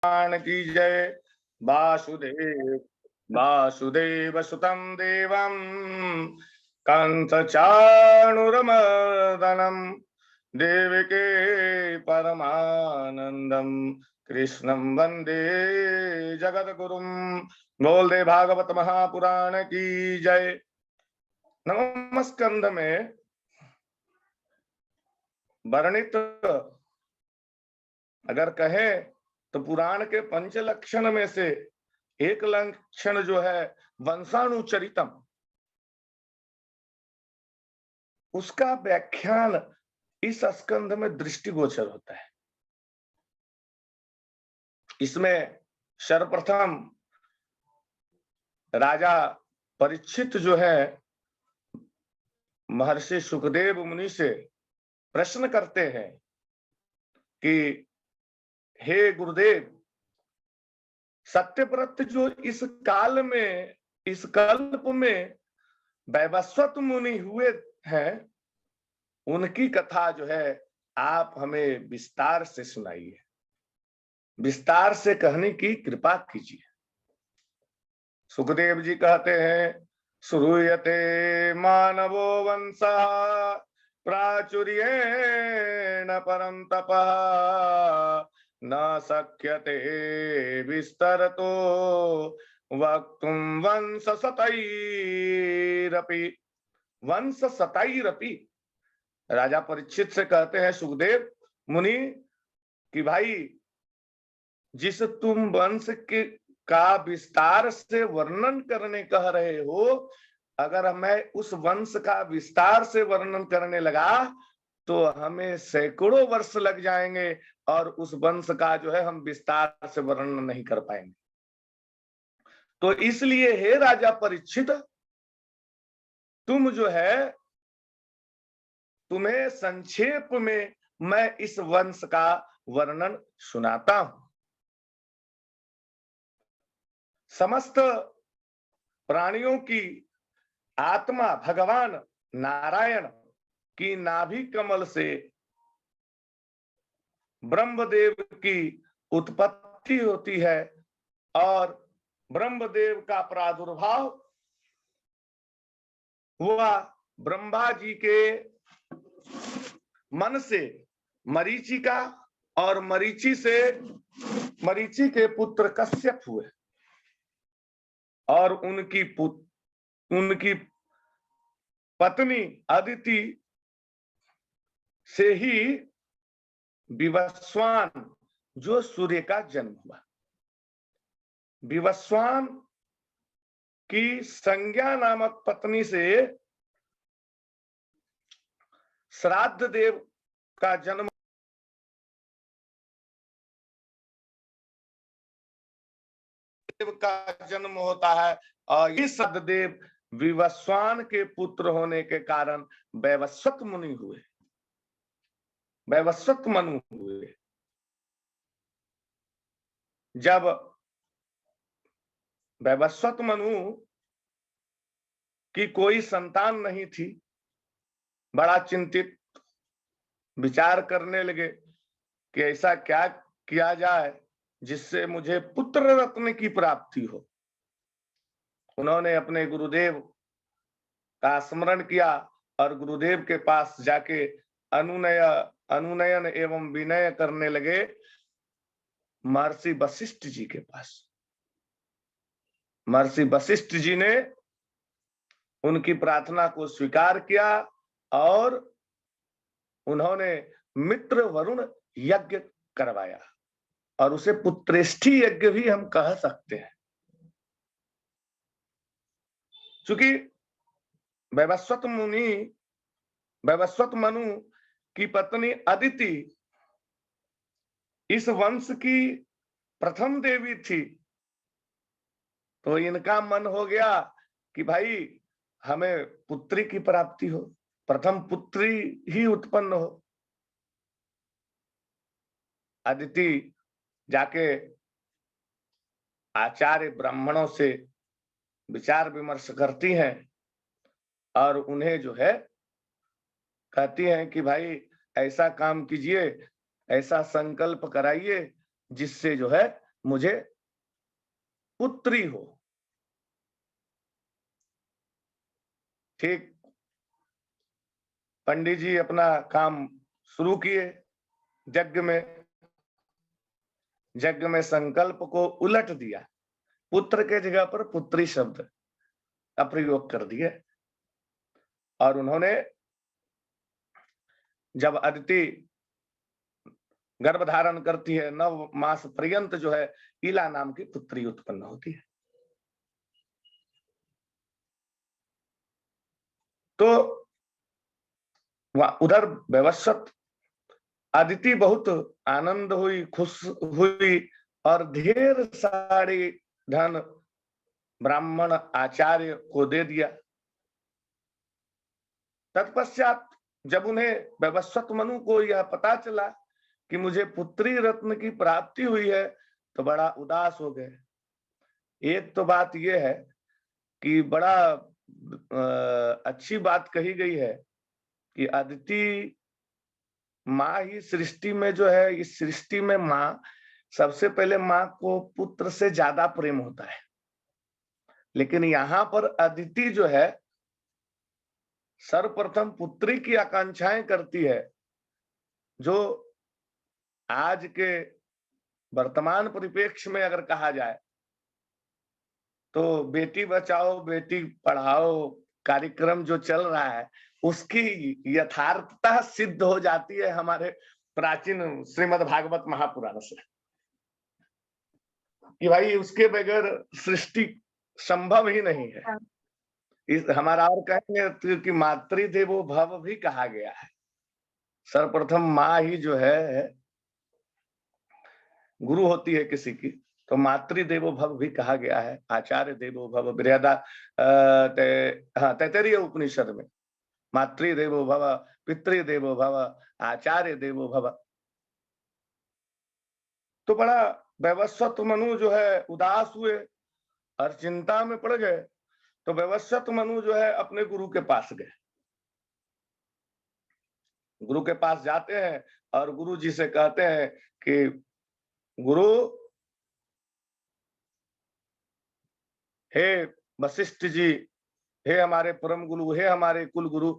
भगवान की जय। वासुदेव वासुदेव सुतं देवं कंस चाणूरमर्दनम देवके परमानंदम कृष्णं वंदे जगद्गुरुम। बोल दे भागवत महापुराण की जय। नवम स्कंध में वर्णित अगर कहे तो पुराण के पंच लक्षण में से एक लक्षण जो है वंशानुचरितम, उसका व्याख्यान इस स्कंध में दृष्टिगोचर होता है। इसमें सर्वप्रथम राजा परीक्षित जो है महर्षि सुखदेव मुनि से प्रश्न करते हैं कि हे गुरुदेव, सत्यव्रत जो इस काल में, इस कल्प में वैवस्वत मुनि हुए हैं, उनकी कथा जो है आप हमें विस्तार से सुनाइए, विस्तार से कहने की कृपा कीजिए। सुखदेव जी कहते हैं, श्रूयते मानवो वंशः प्राचुर्येण परं तपः न शक्यते विस्तरतो वक्तुं वंश सतैरपि। राजा परीक्षित से कहते हैं सुखदेव मुनि कि भाई, जिस तुम वंश के का विस्तार से वर्णन करने कह रहे हो, अगर मैं उस वंश का विस्तार से वर्णन करने लगा तो हमें सैकड़ों वर्ष लग जाएंगे और उस वंश का जो है हम विस्तार से वर्णन नहीं कर पाएंगे। तो इसलिए हे राजा परीक्षित, तुम जो है, तुम्हें संक्षेप में मैं इस वंश का वर्णन सुनाता हूं। समस्त प्राणियों की आत्मा भगवान नारायण की नाभि कमल से ब्रह्मदेव की उत्पत्ति होती है और ब्रह्मदेव का प्रादुर्भाव हुआ ब्रह्मा जी के मन से मरीचिका, और मरीचि के पुत्र कश्यप हुए और उनकी पत्नी अदिति से ही विवस्वान जो सूर्य का जन्म हुआ। विवस्वान की संज्ञा नामक पत्नी से श्राद्ध देव का जन्म होता है और ये श्राद्ध देव विवस्वान के पुत्र होने के कारण वैवस्वत मुनि हुए, वैवस्वत मनु हुए। जब वैवस्वत मनु की कोई संतान नहीं थी, बड़ा चिंतित विचार करने लगे कि ऐसा क्या किया जाए जिससे मुझे पुत्र रत्न की प्राप्ति हो। उन्होंने अपने गुरुदेव का स्मरण किया और गुरुदेव के पास जाके अनुनयन एवं विनय करने लगे महर्षि वशिष्ठ जी के पास। महर्षि वशिष्ठ जी ने उनकी प्रार्थना को स्वीकार किया और उन्होंने मित्र वरुण यज्ञ करवाया, और उसे पुत्रेष्ठी यज्ञ भी हम कह सकते हैं। चूंकि वैवस्वत मनु की पत्नी अदिति इस वंश की प्रथम देवी थी, तो इनका मन हो गया कि भाई हमें पुत्री की प्राप्ति हो, प्रथम पुत्री ही उत्पन्न हो। अदिति जाके आचार्य ब्राह्मणों से विचार विमर्श करती हैं और उन्हें जो है कहती हैं कि भाई ऐसा काम कीजिए, ऐसा संकल्प कराइए जिससे जो है मुझे पुत्री हो। ठीक, पंडित जी अपना काम शुरू किए। यज्ञ में संकल्प को उलट दिया, पुत्र के जगह पर पुत्री शब्द का प्रयोग कर दिए। और उन्होंने जब अदिति गर्भ धारण करती है, 9 मास पर्यंत जो है इला नाम की पुत्री उत्पन्न होती है। तो उधर व्यवस्थित अदिति बहुत आनंद हुई, खुश हुई और ढेर सारे धन ब्राह्मण आचार्य को दे दिया। तत्पश्चात जब उन्हें व्यवस्थित मनु को यह पता चला कि मुझे पुत्री रत्न की प्राप्ति हुई है, तो बड़ा उदास हो गए। एक तो बात यह है कि बड़ा अच्छी बात कही गई है कि अदिति माँ ही सृष्टि में जो है, इस सृष्टि में माँ सबसे पहले माँ को पुत्र से ज्यादा प्रेम होता है। लेकिन यहाँ पर अदिति जो है सर्वप्रथम पुत्री की आकांक्षाएं करती है, जो आज के वर्तमान परिप्रेक्ष्य में अगर कहा जाए तो बेटी बचाओ बेटी पढ़ाओ कार्यक्रम जो चल रहा है, उसकी यथार्थता सिद्ध हो जाती है हमारे प्राचीन श्रीमद् भागवत महापुराण से, कि भाई उसके बगैर सृष्टि संभव ही नहीं है। इस हमारा और कहेंगे कि मातृदेवो भव भी कहा गया है। सर्वप्रथम माँ ही जो है गुरु होती है किसी की, तो मातृदेवो भव भी कहा गया है। आचार्य देवो भव बृहदा तैतरीय उपनिषद में मातृदेवो भव, पितृदेवो भव, आचार्य देवो भव। तो बड़ा व्यवस्थित मनु जो है उदास हुए और चिंता में पड़ गए। तो व्यवस्थित मनु जो है अपने गुरु के पास गए। गुरु के पास जाते हैं और गुरु जी से कहते हैं कि गुरु, हे वशिष्ठ जी, हे हमारे परम गुरु, हे हमारे कुल गुरु,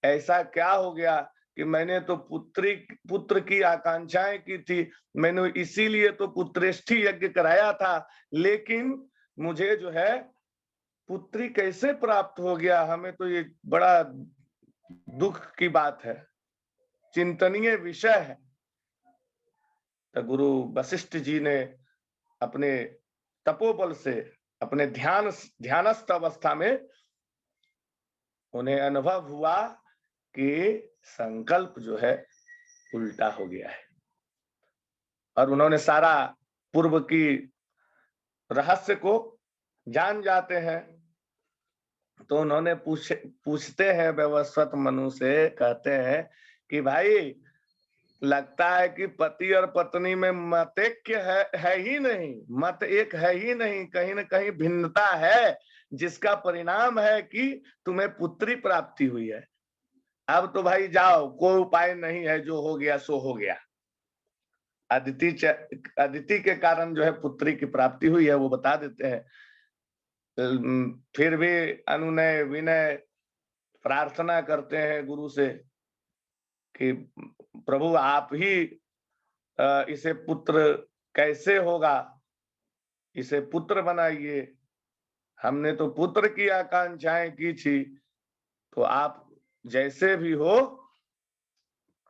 ऐसा क्या हो गया कि मैंने तो पुत्र की आकांक्षाएं की थी, मैंने इसीलिए तो पुत्रेष्ठी यज्ञ कराया था, लेकिन मुझे जो है पुत्री कैसे प्राप्त हो गया? हमें तो ये बड़ा दुख की बात है, चिंतनीय विषय है। तो गुरु वशिष्ठ जी ने अपने तपोबल से, अपने ध्यानस्थ अवस्था में उन्हें अनुभव हुआ कि संकल्प जो है उल्टा हो गया है। और उन्होंने सारा पूर्व की रहस्य को जान जाते हैं। तो उन्होंने पूछते हैं व्यवस्थित मनु से, कहते हैं कि भाई लगता है कि पति और पत्नी में मतैक्य है ही नहीं, मत एक है ही नहीं, कहीं न कहीं भिन्नता है, जिसका परिणाम है कि तुम्हें पुत्री प्राप्ति हुई है। अब तो भाई जाओ, कोई उपाय नहीं है, जो हो गया सो हो गया। अदिति के कारण जो है पुत्री की प्राप्ति हुई है, वो बता देते हैं। फिर भी अनुनय विनय प्रार्थना करते हैं गुरु से कि प्रभु आप ही इसे पुत्र कैसे होगा, इसे पुत्र बनाइए, हमने तो पुत्र की आकांक्षाएं की थी, तो आप जैसे भी हो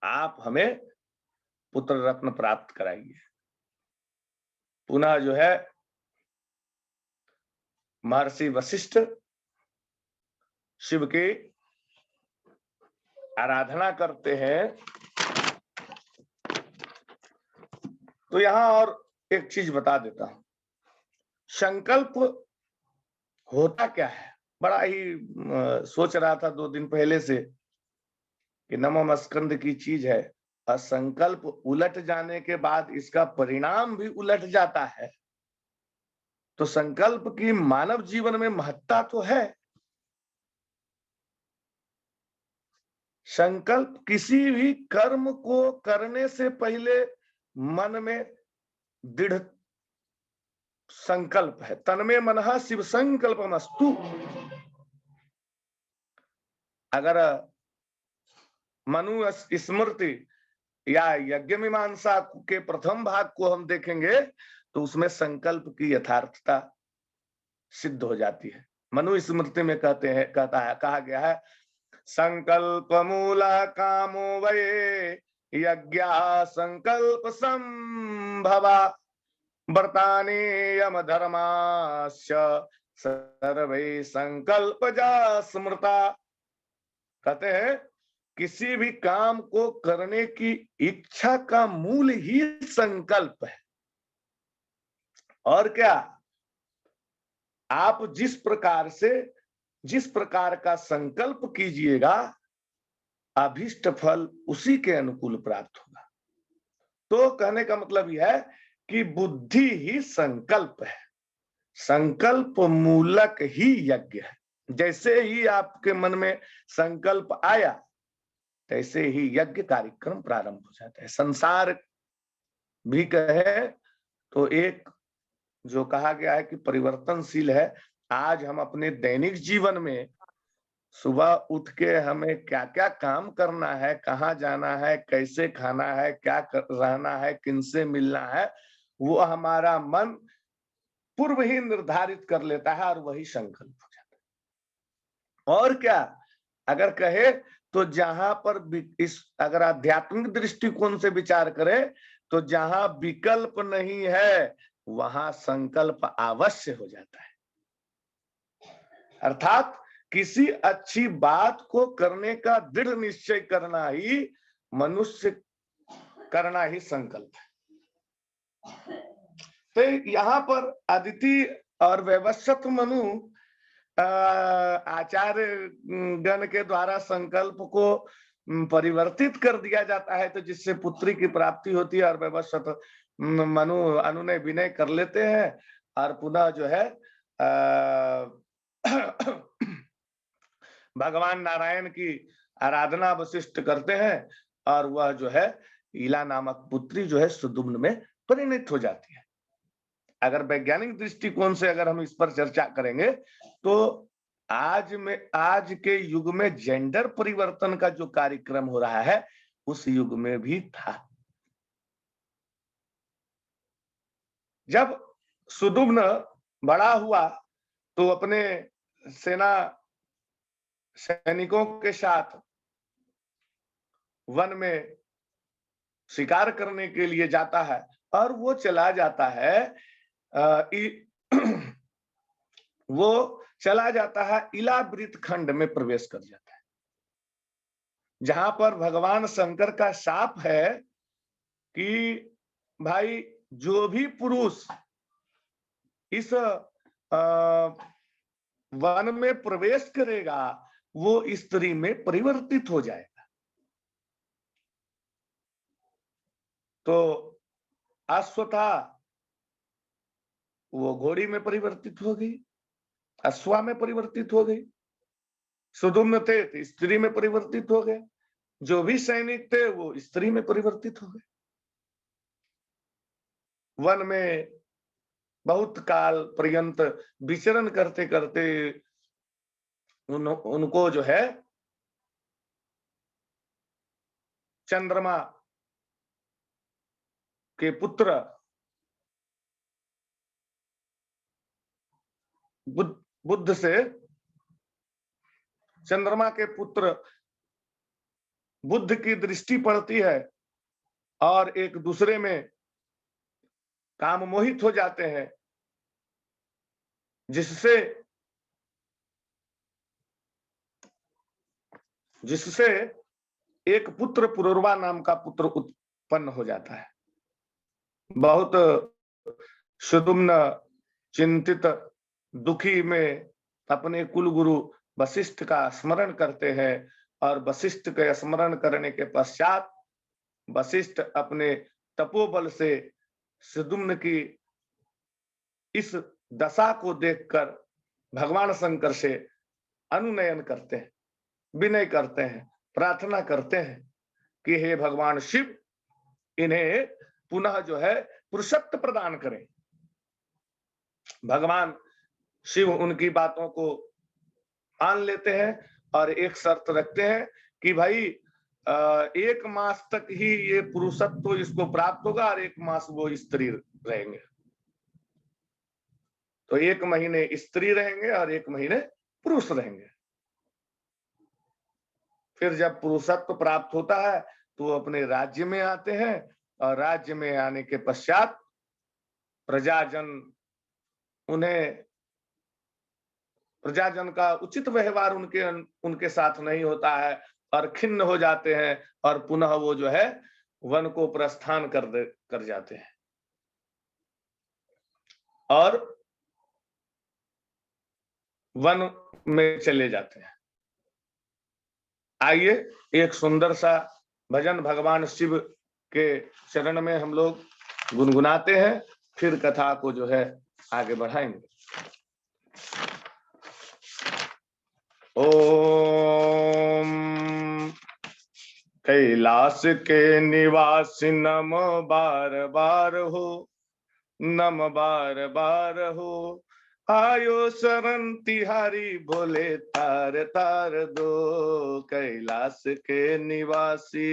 आप हमें पुत्र रत्न प्राप्त कराइए। पुनः जो है महर्षि वशिष्ठ शिव की आराधना करते हैं। तो यहां और एक चीज बता देता हूं, संकल्प होता क्या है? बड़ा ही सोच रहा था 2 दिन पहले से कि नमः स्कंद की चीज है, और संकल्प उलट जाने के बाद इसका परिणाम भी उलट जाता है। तो संकल्प की मानव जीवन में महत्ता तो है। संकल्प किसी भी कर्म को करने से पहले मन में दृढ़ संकल्प है। तन्मे मनः शिव संकल्पमस्तु। अगर मनु स्मृति या यज्ञ मीमांसा के प्रथम भाग को हम देखेंगे तो उसमें संकल्प की यथार्थता सिद्ध हो जाती है। मनु स्मृति में कहा गया है, संकल्प मूला कामो वये यज्ञा संकल्प संभवा व्रतानि यम धर्मास्य सर्वे संकल्पजा स्मृता। कहते हैं किसी भी काम को करने की इच्छा का मूल ही संकल्प है। और क्या, आप जिस प्रकार का संकल्प कीजिएगा अभीष्ट फल उसी के अनुकूल प्राप्त होगा। तो कहने का मतलब यह है कि बुद्धि ही संकल्प है, संकल्प मूलक ही यज्ञ है। जैसे ही आपके मन में संकल्प आया तैसे ही यज्ञ कार्यक्रम प्रारंभ हो जाता है। संसार भी कहे तो एक जो कहा गया है कि परिवर्तनशील है। आज हम अपने दैनिक जीवन में सुबह उठ के हमें क्या क्या काम करना है, कहाँ जाना है, कैसे खाना है, क्या रहना है, किनसे मिलना है, वो हमारा मन पूर्व ही निर्धारित कर लेता है और वही संकल्प हो जाता है। और क्या, अगर कहे तो जहां पर अगर आध्यात्मिक दृष्टिकोण से विचार करें तो जहां विकल्प नहीं है वहां संकल्प अवश्य हो जाता है। अर्थात किसी अच्छी बात को करने का दृढ़ निश्चय करना ही मनुष्य करना ही संकल्प है। तो यहाँ पर अदिति और वैवस्वत मनु आचार्य गण के द्वारा संकल्प को परिवर्तित कर दिया जाता है, तो जिससे पुत्री की प्राप्ति होती है। और वैवस्वत मनु अनुनय विनय कर लेते हैं और पुनः जो है भगवान नारायण की आराधना वशिष्ठ करते हैं और वह जो है इला नामक पुत्री जो है सुदुम्न में परिणत हो जाती है। अगर वैज्ञानिक दृष्टिकोण से अगर हम इस पर चर्चा करेंगे तो आज के युग में जेंडर परिवर्तन का जो कार्यक्रम हो रहा है उस युग में भी था। जब सुदुम्न बड़ा हुआ तो अपने सेना सैनिकों के साथ वन में शिकार करने के लिए जाता है और वो चला जाता है वो चला जाता है इलावृत खंड में प्रवेश कर जाता है, जहां पर भगवान शंकर का शाप है कि भाई जो भी पुरुष इस वन में प्रवेश करेगा वो स्त्री में परिवर्तित हो जाएगा। तो अश्वथा वो घोड़ी में परिवर्तित हो गई, अश्वा में परिवर्तित हो गई, सुदुम्न थे तो स्त्री में परिवर्तित हो गए, जो भी सैनिक थे वो स्त्री में परिवर्तित हो गए। वन में बहुत काल पर्यंत विचरण करते करते उनको जो है चंद्रमा के पुत्र बुद्ध से चंद्रमा के पुत्र बुद्ध की दृष्टि पड़ती है और एक दूसरे में काम मोहित हो जाते हैं, जिससे एक पुत्र पुरुरवा नाम का पुत्र उत्पन्न हो जाता है। बहुत सुदुम्न चिंतित दुखी में अपने कुल गुरु वशिष्ठ का स्मरण करते हैं और वशिष्ठ के स्मरण करने के पश्चात वशिष्ठ अपने तपोबल से सुदुम्न की इस दशा को देखकर भगवान शंकर से अनुनयन करते हैं, विनय करते हैं, प्रार्थना करते हैं कि हे भगवान शिव इन्हें पुनः जो है पुरुषत्व प्रदान करें। भगवान शिव उनकी बातों को मान लेते हैं और एक शर्त रखते हैं कि भाई 1 मास तक ही ये पुरुषत्व इसको प्राप्त होगा और 1 मास वो स्त्री रहेंगे। तो 1 महीने स्त्री रहेंगे और 1 महीने पुरुष रहेंगे। फिर जब पुरुषत्व प्राप्त होता है तो वो अपने राज्य में आते हैं और राज्य में आने के पश्चात प्रजाजन का उचित व्यवहार उनके साथ नहीं होता है और खिन्न हो जाते हैं और पुनः वो जो है वन को प्रस्थान कर जाते हैं और वन में चले जाते हैं। आइए एक सुंदर सा भजन भगवान शिव के चरण में हम लोग गुनगुनाते हैं, फिर कथा को जो है आगे बढ़ाएंगे। ओम कैलाश के निवासी नम बार बार हो, नम बार बार हो, आयो शरण तिहारी भोले तार तार दो। कैलाश के निवासी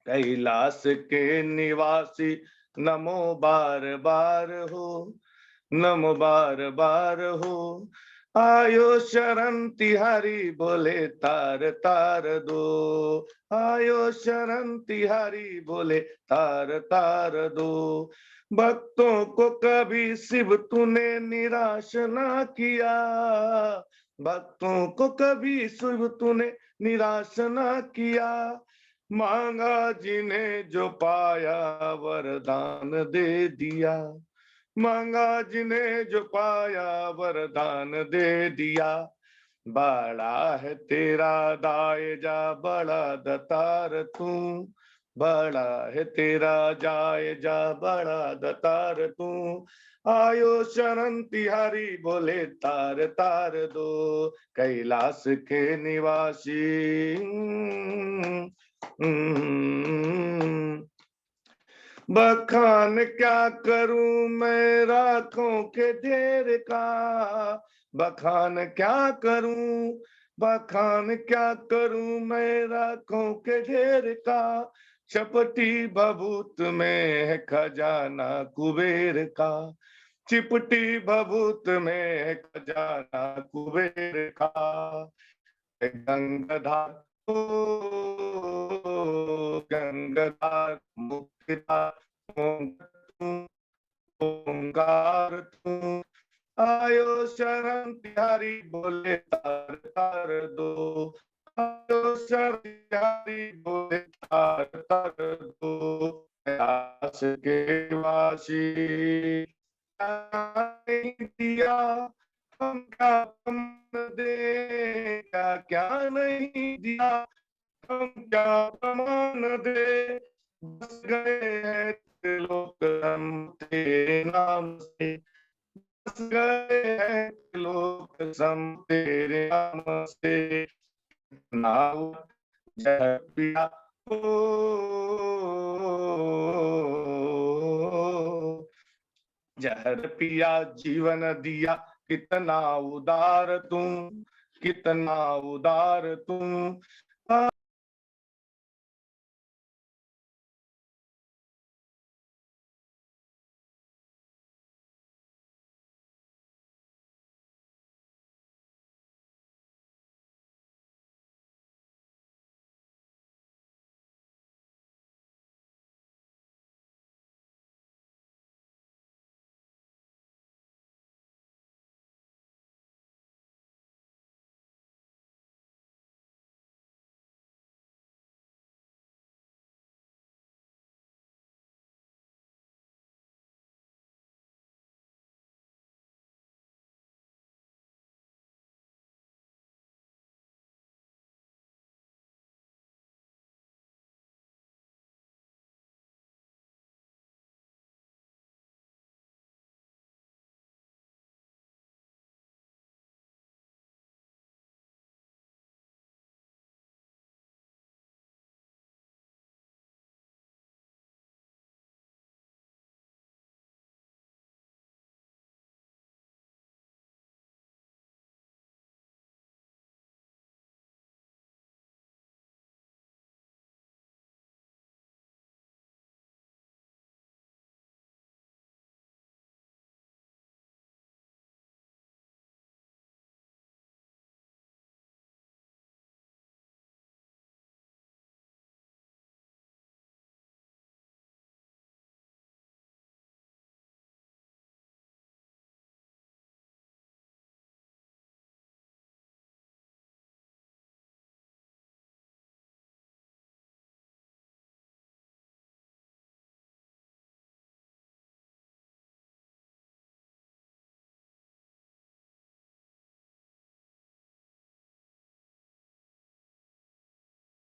कैलाश के निवासी नमो बार बार हो, नमो बार बार हो, आयो शरण तिहारी बोले तार तार दो, आयो शरण तिहारी बोले तार तार दो। भक्तों को कभी शिव तूने निराश ना किया, भक्तों को कभी शिव तूने निराश ना किया, मांगा जिन्हें जो पाया वरदान दे दिया, मांगा जिन्हें जो पाया वरदान दे दिया। बड़ा है तेरा दायजा बड़ा दतार तू, बड़ा है तेरा जायजा बड़ा दतार तू, आयो शरण तिहारी बोले तार तार दो। कैलाश के निवासी बखान क्या करूं मैं राखों के ढेर का, बखान क्या करूं, बखान क्या करूं मैं राखों के ढेर का, चपटी भभूत में है खजाना कुबेर का, चिपटी भभूत में है खजाना कुबेर का। गंगाधार गंगाधार मुक्तिदार ओंकार तू, आयो शरण तिहारी बोले तार तार दो, आयो शरण तिहारी बोले तार तार दो। कैलाश के वासी दिया हम क्या दे, क्या क्या नहीं दिया हम क्या प्रमाण दे, बस गए हैं त्रिलोक हम तेरे नाम से, बस गए हैं त्रिलोक हम तेरे नाम से। नाउ जय पिया ओ जहर पिया जीवन दिया, कितना उदार तू, कितना उदार तू,